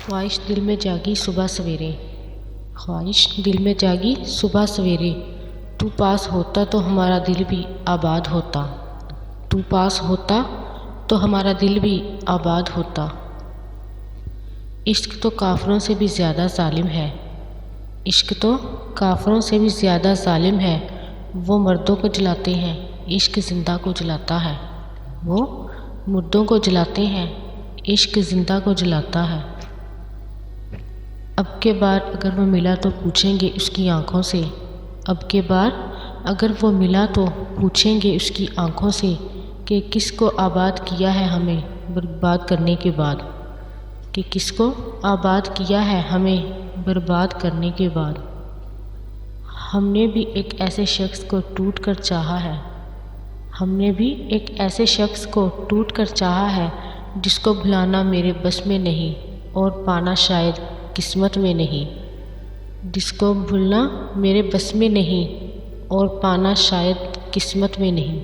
ख्वाहिश दिल में जागी सुबह सवेरे। ख्वाहिश दिल में जागी सुबह सवेरे। तू पास होता तो हमारा दिल भी आबाद होता। तू पास होता तो हमारा दिल भी आबाद होता। इश्क तो काफिरों से भी ज़्यादा जालिम है। इश्क तो काफिरों से भी ज़्यादा जालिम है। वो मर्दों को जलाते हैं, इश्क ज़िंदा को जलाता है। वो मुर्दों को जलाते हैं, इश्क ज़िंदा को जलाता है। अब के बार अगर वो मिला तो पूछेंगे उसकी आँखों से। अब के बार अगर वो मिला तो पूछेंगे उसकी आँखों से कि किसको आबाद किया है हमें बर्बाद करने के बाद। कि किसको आबाद किया है हमें बर्बाद करने के बाद। हमने भी एक ऐसे शख्स को टूट कर चाहा है। हमने भी एक ऐसे शख्स को टूट कर चाहा है जिसको भुलाना मेरे बस में नहीं और पाना शायद किस्मत में नहीं। जिसको भूलना मेरे बस में नहीं और पाना शायद किस्मत में नहीं।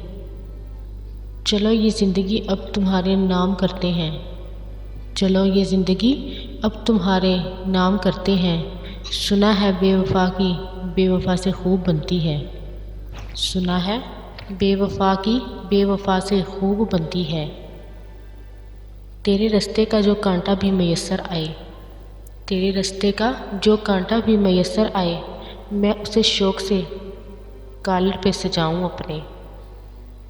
चलो ये ज़िंदगी अब तुम्हारे नाम करते हैं। चलो ये ज़िंदगी अब तुम्हारे नाम करते हैं। सुना है बेवफा की बेवफा से खूब बनती है। सुना है बेवफा की बेवफा से खूब बनती है। तेरे रास्ते का जो कांटा भी मैसर आए। तेरे रास्ते का जो कांटा भी मैसर आए, मैं उसे शौक़ से कॉलर पे सजाऊं अपने।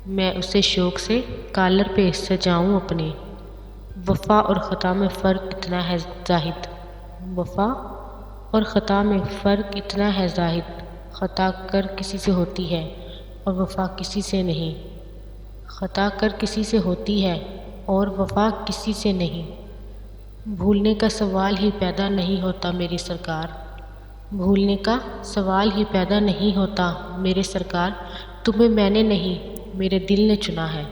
मैं उसे शौक़ से कॉलर पे सजाऊं अपने। वफ़ा और ख़ता में फ़र्क इतना है ज़ाहिद। वफ़ा और ख़ता में फ़र्क इतना है ज़ाहिद। ख़ता कर किसी से होती है और वफ़ा किसी से नहीं। ख़ता कर किसी से होती है और वफ़ा किसी से नहीं। भूलने का सवाल ही पैदा नहीं होता मेरी सरकार। भूलने का सवाल ही पैदा नहीं होता मेरे सरकार। तुम्हें मैंने नहीं मेरे दिल ने चुना है।